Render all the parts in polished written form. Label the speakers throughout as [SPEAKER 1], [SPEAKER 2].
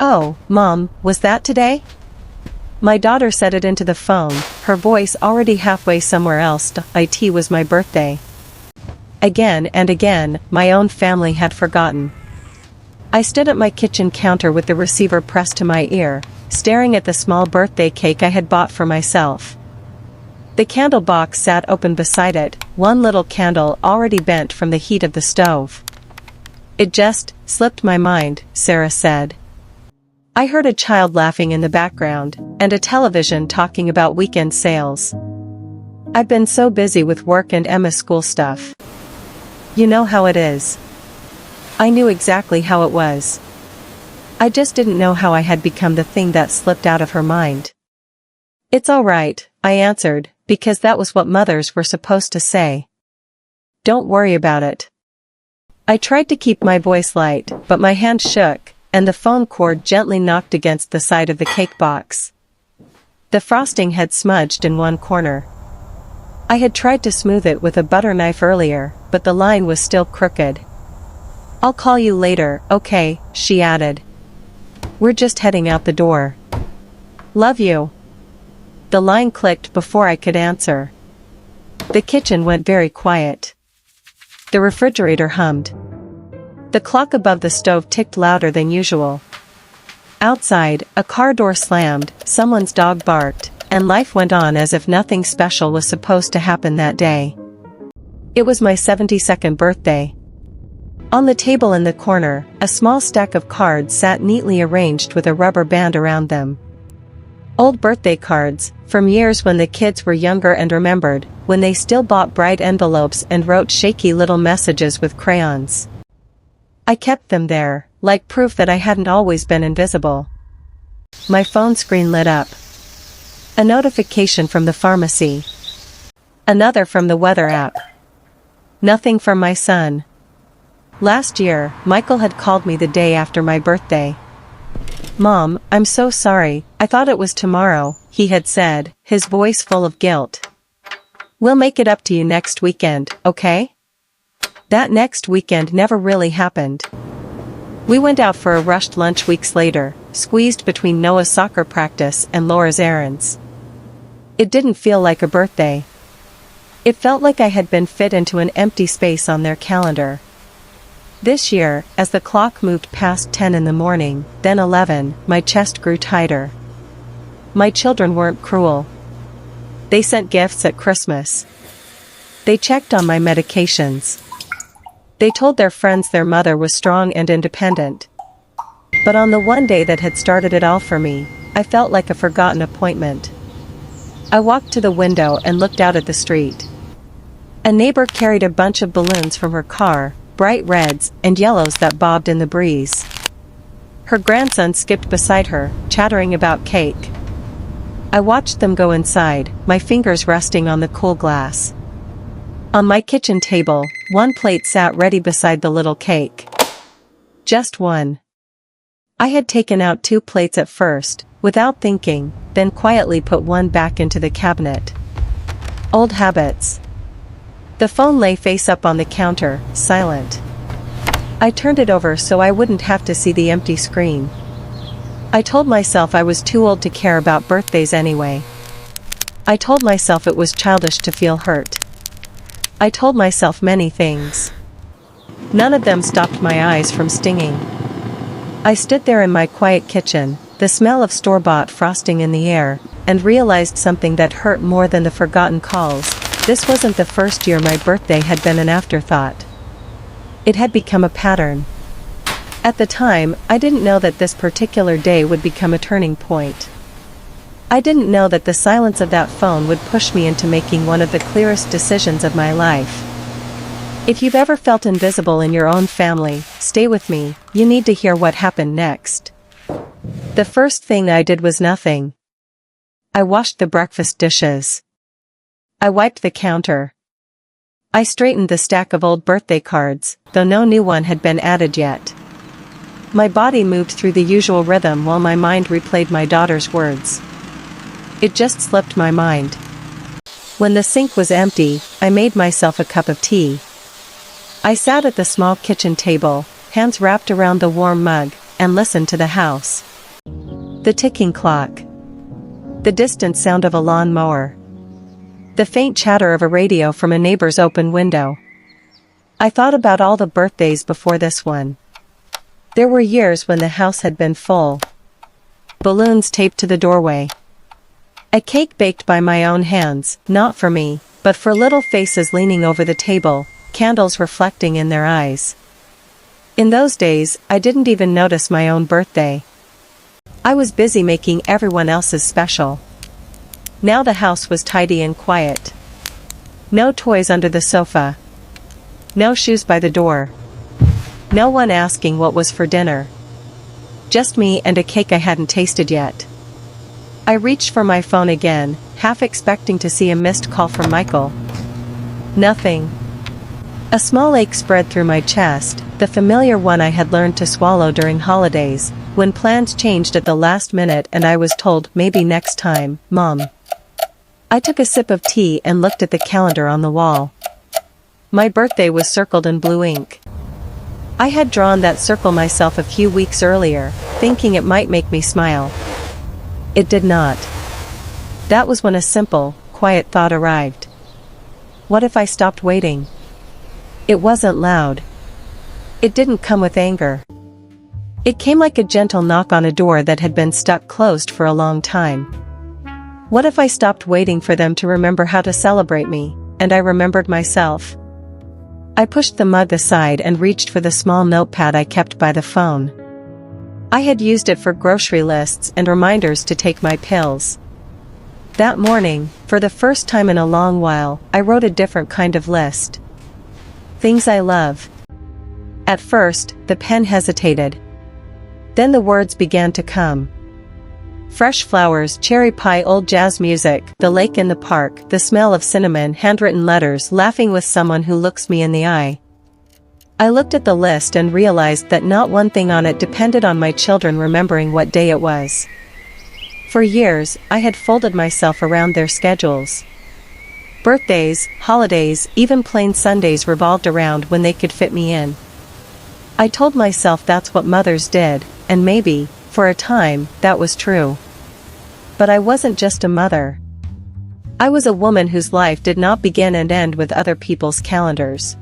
[SPEAKER 1] "Oh, Mom, was that today?" My daughter said it into the phone, her voice already halfway somewhere else. It was my birthday. Again and again, my own family had forgotten. I stood at my kitchen counter with the receiver pressed to my ear, staring at the small birthday cake I had bought for myself. The candle box sat open beside it, one little candle already bent from the heat of the stove. "It just slipped my mind," Sarah said. I heard a child laughing in the background, and a television talking about weekend sales. I've been so busy with work and Emma's school stuff. You know how it is. I knew exactly how it was. I just didn't know how I had become the thing that slipped out of her mind. "It's all right," I answered, because that was what mothers were supposed to say. "Don't worry about it." I tried to keep my voice light, but my hand shook, and the phone cord gently knocked against the side of the cake box. The frosting had smudged in one corner. I had tried to smooth it with a butter knife earlier, but the line was still crooked. "I'll call you later, okay?" she added. "We're just heading out the door. Love you." The line clicked before I could answer. The kitchen went very quiet. The refrigerator hummed. The clock above the stove ticked louder than usual. Outside, a car door slammed, someone's dog barked, and life went on as if nothing special was supposed to happen that day. It was my 72nd birthday. On the table in the corner, a small stack of cards sat neatly arranged with a rubber band around them. Old birthday cards, from years when the kids were younger and remembered, when they still bought bright envelopes and wrote shaky little messages with crayons. I kept them there, like proof that I hadn't always been invisible. My phone screen lit up. A notification from the pharmacy. Another from the weather app. Nothing from my son. Last year, Michael had called me the day after my birthday. "Mom, I'm so sorry, I thought it was tomorrow," he had said, his voice full of guilt. "We'll make it up to you next weekend, okay?" That next weekend never really happened. We went out for a rushed lunch weeks later, squeezed between Noah's soccer practice and Laura's errands. It didn't feel like a birthday. It felt like I had been fit into an empty space on their calendar. This year, as the clock moved past 10 in the morning, then 11, my chest grew tighter. My children weren't cruel. They sent gifts at Christmas. They checked on my medications. They told their friends their mother was strong and independent. But on the one day that had started it all for me, I felt like a forgotten appointment. I walked to the window and looked out at the street. A neighbor carried a bunch of balloons from her car, bright reds and yellows that bobbed in the breeze. Her grandson skipped beside her, chattering about cake. I watched them go inside, my fingers resting on the cool glass. On my kitchen table, one plate sat ready beside the little cake. Just one. I had taken out 2 plates at first, without thinking, then quietly put one back into the cabinet. Old habits. The phone lay face up on the counter, silent. I turned it over so I wouldn't have to see the empty screen. I told myself I was too old to care about birthdays anyway. I told myself it was childish to feel hurt. I told myself many things. None of them stopped my eyes from stinging. I stood there in my quiet kitchen, the smell of store-bought frosting in the air, and realized something that hurt more than the forgotten calls. This wasn't the first year my birthday had been an afterthought. It had become a pattern. At the time, I didn't know that this particular day would become a turning point. I didn't know that the silence of that phone would push me into making one of the clearest decisions of my life. If you've ever felt invisible in your own family, stay with me, you need to hear what happened next. The first thing I did was nothing. I washed the breakfast dishes. I wiped the counter. I straightened the stack of old birthday cards, though no new one had been added yet. My body moved through the usual rhythm while my mind replayed my daughter's words. It just slipped my mind. When the sink was empty, I made myself a cup of tea. I sat at the small kitchen table, hands wrapped around the warm mug, and listened to the house. The ticking clock. The distant sound of a lawn mower. The faint chatter of a radio from a neighbor's open window. I thought about all the birthdays before this one. There were years when the house had been full. Balloons taped to the doorway. A cake baked by my own hands, not for me, but for little faces leaning over the table, candles reflecting in their eyes. In those days, I didn't even notice my own birthday. I was busy making everyone else's special. Now the house was tidy and quiet. No toys under the sofa. No shoes by the door. No one asking what was for dinner. Just me and a cake I hadn't tasted yet. I reached for my phone again, half expecting to see a missed call from Michael. Nothing. A small ache spread through my chest, the familiar one I had learned to swallow during holidays, when plans changed at the last minute and I was told maybe next time, Mom. I took a sip of tea and looked at the calendar on the wall. My birthday was circled in blue ink. I had drawn that circle myself a few weeks earlier, thinking it might make me smile. It did not. That was when a simple, quiet thought arrived. What if I stopped waiting? It wasn't loud. It didn't come with anger. It came like a gentle knock on a door that had been stuck closed for a long time. What if I stopped waiting for them to remember how to celebrate me, and I remembered myself? I pushed the mug aside and reached for the small notepad I kept by the phone. I had used it for grocery lists and reminders to take my pills. That morning, for the first time in a long while, I wrote a different kind of list. Things I love. At first, the pen hesitated. Then the words began to come. Fresh flowers, cherry pie, old jazz music, the lake in the park, the smell of cinnamon, handwritten letters, laughing with someone who looks me in the eye. I looked at the list and realized that not one thing on it depended on my children remembering what day it was. For years, I had folded myself around their schedules. Birthdays, holidays, even plain Sundays revolved around when they could fit me in. I told myself that's what mothers did, and maybe, for a time, that was true. But I wasn't just a mother. I was a woman whose life did not begin and end with other people's calendars.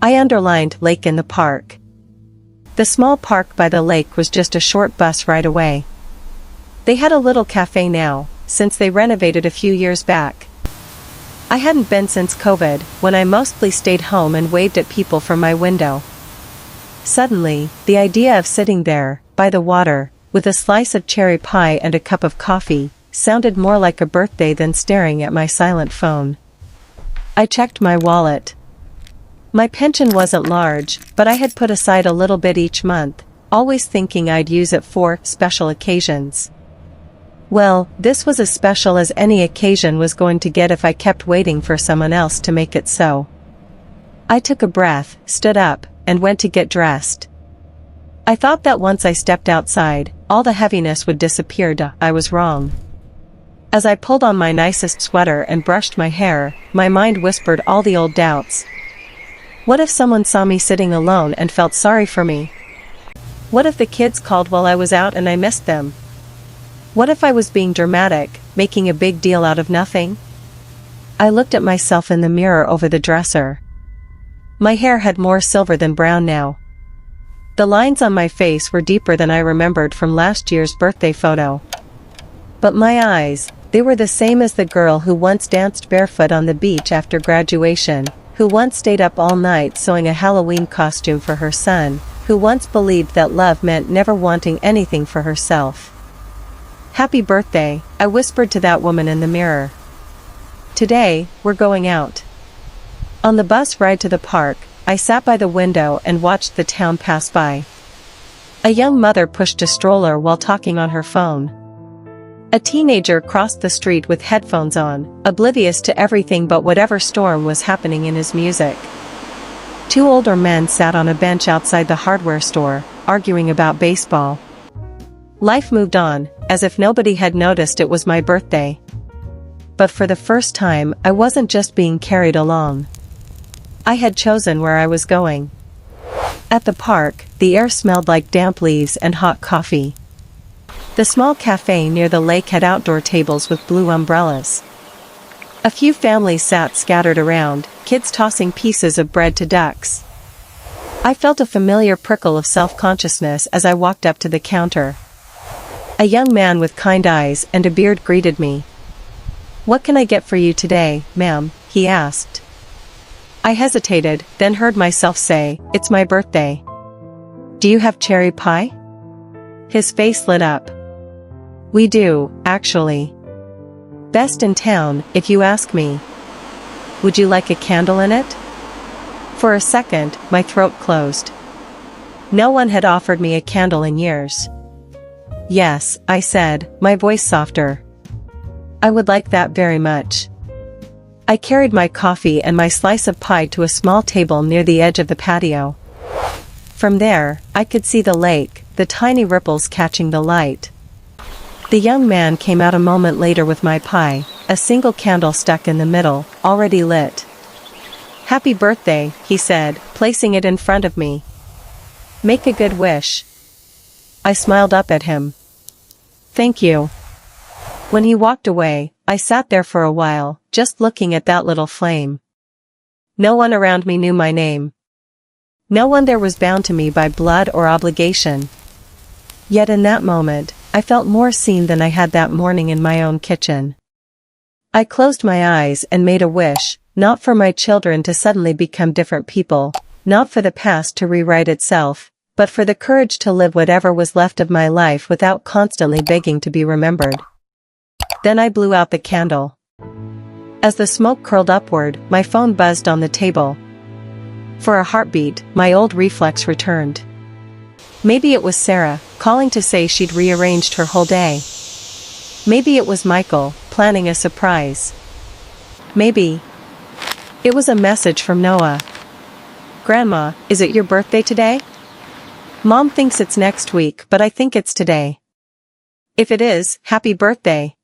[SPEAKER 1] I underlined lake in the park. The small park by the lake was just a short bus ride away. They had a little cafe now, since they renovated a few years back. I hadn't been since COVID, when I mostly stayed home and waved at people from my window. Suddenly, the idea of sitting there, by the water, with a slice of cherry pie and a cup of coffee, sounded more like a birthday than staring at my silent phone. I checked my wallet. My pension wasn't large, but I had put aside a little bit each month, always thinking I'd use it for special occasions. Well, this was as special as any occasion was going to get if I kept waiting for someone else to make it so. I took a breath, stood up, and went to get dressed. I thought that once I stepped outside, all the heaviness would disappear. I was wrong. As I pulled on my nicest sweater and brushed my hair, my mind whispered all the old doubts. What if someone saw me sitting alone and felt sorry for me? What if the kids called while I was out and I missed them? What if I was being dramatic, making a big deal out of nothing? I looked at myself in the mirror over the dresser. My hair had more silver than brown now. The lines on my face were deeper than I remembered from last year's birthday photo. But my eyes, they were the same as the girl who once danced barefoot on the beach after graduation, who once stayed up all night sewing a Halloween costume for her son, who once believed that love meant never wanting anything for herself. Happy birthday, I whispered to that woman in the mirror. Today, we're going out. On the bus ride to the park, I sat by the window and watched the town pass by. A young mother pushed a stroller while talking on her phone. A teenager crossed the street with headphones on, oblivious to everything but whatever storm was happening in his music. Two older men sat on a bench outside the hardware store, arguing about baseball. Life moved on, as if nobody had noticed it was my birthday. But for the first time, I wasn't just being carried along. I had chosen where I was going. At the park, the air smelled like damp leaves and hot coffee. The small cafe near the lake had outdoor tables with blue umbrellas. A few families sat scattered around, kids tossing pieces of bread to ducks. I felt a familiar prickle of self-consciousness as I walked up to the counter. A young man with kind eyes and a beard greeted me. "What can I get for you today, ma'am?" he asked. I hesitated, then heard myself say, "It's my birthday. Do you have cherry pie?" His face lit up. "We do, actually. Best in town, if you ask me. Would you like a candle in it?" For a second, my throat closed. No one had offered me a candle in years. "Yes," I said, my voice softer. "I would like that very much." I carried my coffee and my slice of pie to a small table near the edge of the patio. From there, I could see the lake, the tiny ripples catching the light. The young man came out a moment later with my pie, a single candle stuck in the middle, already lit. "Happy birthday," he said, placing it in front of me. "Make a good wish." I smiled up at him. "Thank you." When he walked away, I sat there for a while, just looking at that little flame. No one around me knew my name. No one there was bound to me by blood or obligation. Yet in that moment, I felt more seen than I had that morning in my own kitchen. I closed my eyes and made a wish, not for my children to suddenly become different people, not for the past to rewrite itself, but for the courage to live whatever was left of my life without constantly begging to be remembered. Then I blew out the candle. As the smoke curled upward, my phone buzzed on the table. For a heartbeat, my old reflex returned. Maybe it was Sarah, calling to say she'd rearranged her whole day. Maybe it was Michael, planning a surprise. Maybe it was a message from Noah. "Grandma, is it your birthday today? Mom thinks it's next week, but I think it's today. If it is, happy birthday.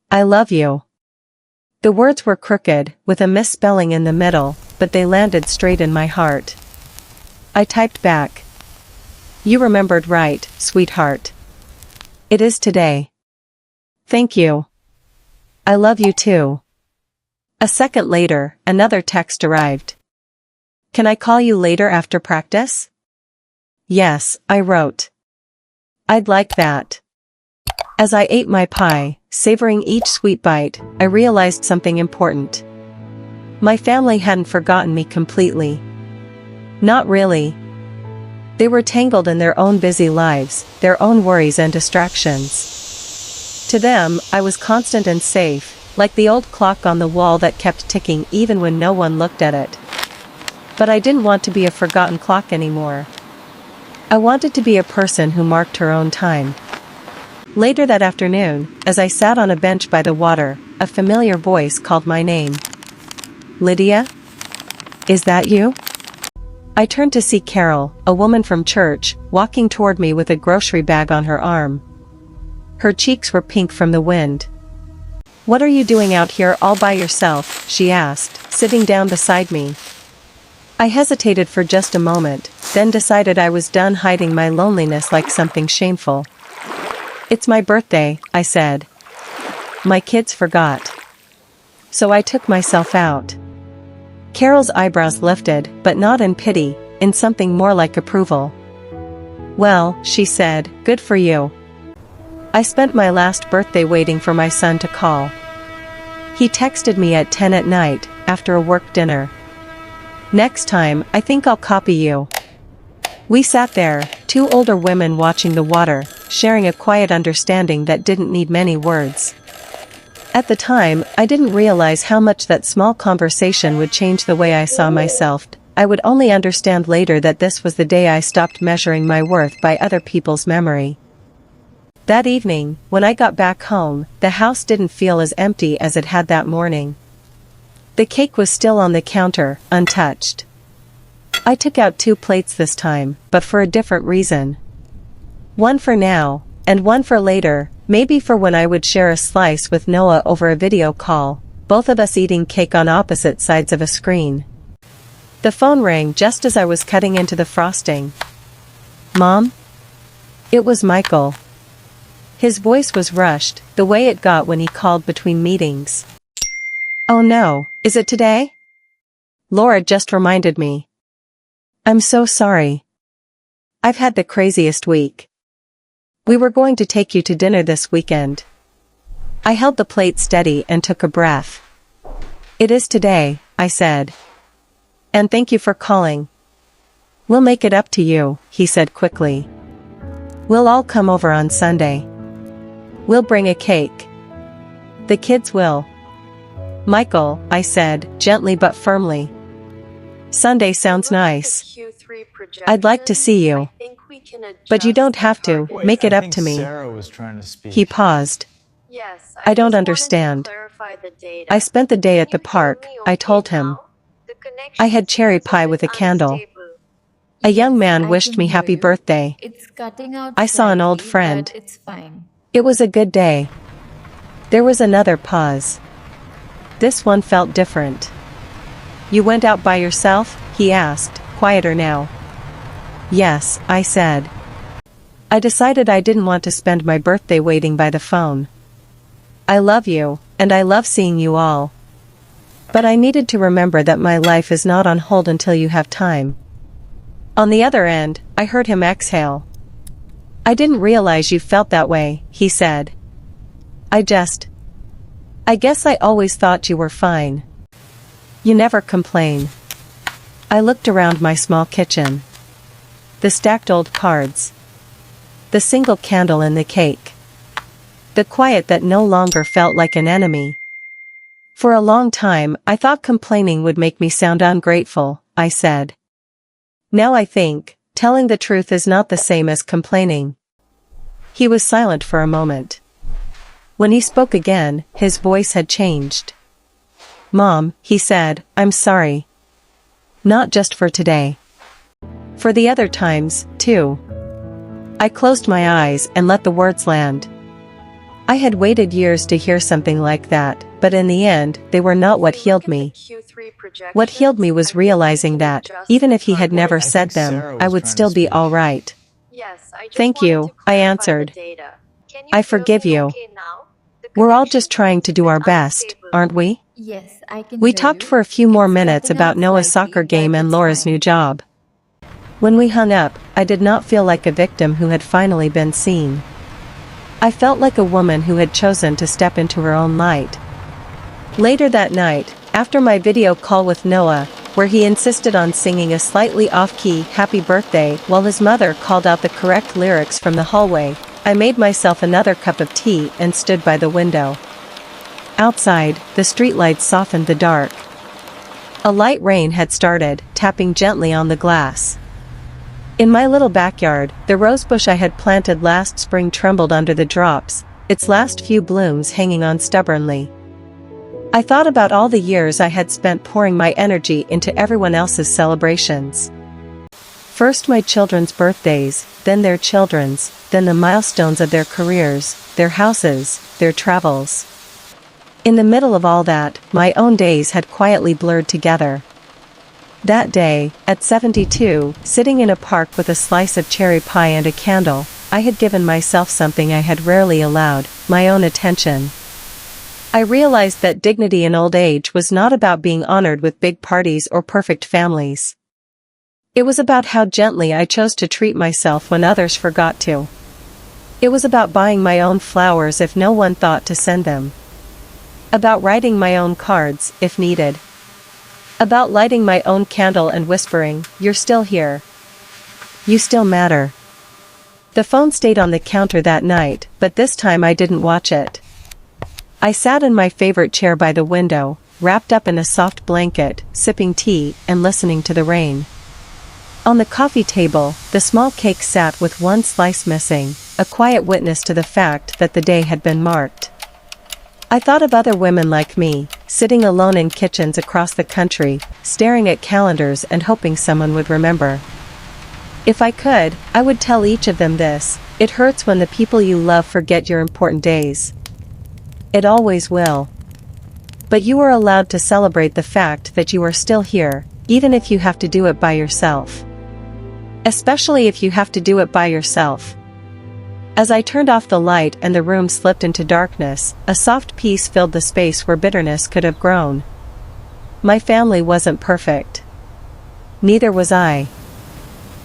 [SPEAKER 1] I love you." The words were crooked, with a misspelling in the middle, but they landed straight in my heart. I typed back. "You remembered right, sweetheart. It is today. Thank you. I love you too." A second later, another text arrived. "Can I call you later after practice?" "Yes," I wrote. "I'd like that." As I ate my pie, savoring each sweet bite, I realized something important. My family hadn't forgotten me completely. Not really. They were tangled in their own busy lives, their own worries and distractions. To them, I was constant and safe, like the old clock on the wall that kept ticking even when no one looked at it. But I didn't want to be a forgotten clock anymore. I wanted to be a person who marked her own time. Later that afternoon, as I sat on a bench by the water, a familiar voice called my name. "Lydia? Is that you?" I turned to see Carol, a woman from church, walking toward me with a grocery bag on her arm. Her cheeks were pink from the wind. "What are you doing out here all by yourself?" she asked, sitting down beside me. I hesitated for just a moment, then decided I was done hiding my loneliness like something shameful. "It's my birthday," I said. "My kids forgot. So I took myself out." Carol's eyebrows lifted, but not in pity, in something more like approval. "Well," she said, "good for you. I spent my last birthday waiting for my son to call. He texted me at 10 at night, after a work dinner. Next time, I think I'll copy you." We sat there, two older women watching the water, sharing a quiet understanding that didn't need many words. At the time, I didn't realize how much that small conversation would change the way I saw myself. I would only understand later that this was the day I stopped measuring my worth by other people's memory. That evening, when I got back home, the house didn't feel as empty as it had that morning. The cake was still on the counter, untouched. I took out 2 plates this time, but for a different reason. One for now, and one for later, maybe for when I would share a slice with Noah over a video call, both of us eating cake on opposite sides of a screen. The phone rang just as I was cutting into the frosting. "Mom?" It was Michael. His voice was rushed, the way it got when he called between meetings. "Oh no, is it today?" Laura just reminded me. "I'm so sorry. I've had the craziest week. We were going to take you to dinner this weekend." I held the plate steady and took a breath. "It is today," I said. "And thank you for calling." "We'll make it up to you," he said quickly. "We'll all come over on Sunday. We'll bring a cake. The kids will." "Michael," I said, gently but firmly. "Sunday sounds nice. I'd like to see you. But you don't have to make it up to me." He paused. "I don't understand. I spent the day at the park," I told him. "I had cherry pie with a candle. A young man wished me happy birthday. I saw an old friend. It was a good day." There was another pause. This one felt different. "You went out by yourself?" he asked, quieter now. "Yes," I said. I decided I didn't want to spend my birthday waiting by the phone. I love you, and I love seeing you all. But I needed to remember that my life is not on hold until you have time. On the other end, I heard him exhale. "I didn't realize you felt that way," he said. I guess I always thought you were fine. You never complain." I looked around my small kitchen. The stacked old cards. The single candle in the cake. The quiet that no longer felt like an enemy. "For a long time, I thought complaining would make me sound ungrateful," I said. "Now I think, telling the truth is not the same as complaining." He was silent for a moment. When he spoke again, his voice had changed. "Mom," he said, "I'm sorry. Not just for today. For the other times, too." I closed my eyes and let the words land. I had waited years to hear something like that, but in the end, they were not what healed me. What healed me was realizing that, even if he had never said them, I would still be all right. "Thank you," I answered. "I forgive you. We're all just trying to do our best, aren't we?"
[SPEAKER 2] Yes, I can
[SPEAKER 1] We
[SPEAKER 2] hear
[SPEAKER 1] talked
[SPEAKER 2] you.
[SPEAKER 1] for a few more
[SPEAKER 2] It's
[SPEAKER 1] minutes
[SPEAKER 2] cutting
[SPEAKER 1] about
[SPEAKER 2] out
[SPEAKER 1] Noah's
[SPEAKER 2] slightly,
[SPEAKER 1] soccer game
[SPEAKER 2] but
[SPEAKER 1] and
[SPEAKER 2] it's
[SPEAKER 1] Laura's
[SPEAKER 2] fine.
[SPEAKER 1] new job. When we hung up, I did not feel like a victim who had finally been seen. I felt like a woman who had chosen to step into her own light. Later that night, after my video call with Noah, where he insisted on singing a slightly off-key happy birthday while his mother called out the correct lyrics from the hallway, I made myself another cup of tea and stood by the window. Outside, the streetlights softened the dark. A light rain had started, tapping gently on the glass. In my little backyard, the rosebush I had planted last spring trembled under the drops, its last few blooms hanging on stubbornly. I thought about all the years I had spent pouring my energy into everyone else's celebrations. First my children's birthdays, then their children's, then the milestones of their careers, their houses, their travels. In the middle of all that, my own days had quietly blurred together. That day, at 72, sitting in a park with a slice of cherry pie and a candle, I had given myself something I had rarely allowed, my own attention. I realized that dignity in old age was not about being honored with big parties or perfect families. It was about how gently I chose to treat myself when others forgot to. It was about buying my own flowers if no one thought to send them. About writing my own cards, if needed. About lighting my own candle and whispering, "You're still here. You still matter." The phone stayed on the counter that night, but this time I didn't watch it. I sat in my favorite chair by the window, wrapped up in a soft blanket, sipping tea and listening to the rain. On the coffee table, the small cake sat with one slice missing, a quiet witness to the fact that the day had been marked. I thought of other women like me, sitting alone in kitchens across the country, staring at calendars and hoping someone would remember. If I could, I would tell each of them this: it hurts when the people you love forget your important days. It always will. But you are allowed to celebrate the fact that you are still here, even if you have to do it by yourself. Especially if you have to do it by yourself. As I turned off the light and the room slipped into darkness, a soft peace filled the space where bitterness could have grown. My family wasn't perfect. Neither was I.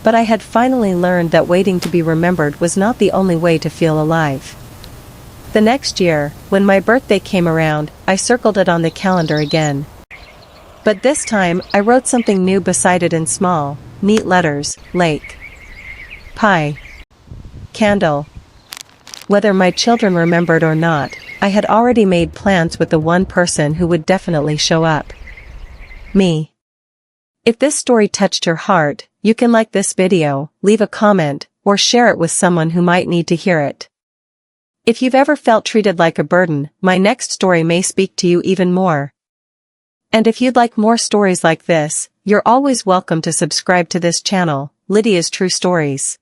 [SPEAKER 1] But I had finally learned that waiting to be remembered was not the only way to feel alive. The next year, when my birthday came around, I circled it on the calendar again. But this time, I wrote something new beside it in small, neat letters: lake, pie, candle. Whether my children remembered or not, I had already made plans with the one person who would definitely show up. Me. If this story touched your heart, you can like this video, leave a comment, or share it with someone who might need to hear it. If you've ever felt treated like a burden, my next story may speak to you even more. And if you'd like more stories like this, you're always welcome to subscribe to this channel, Lydia's True Stories.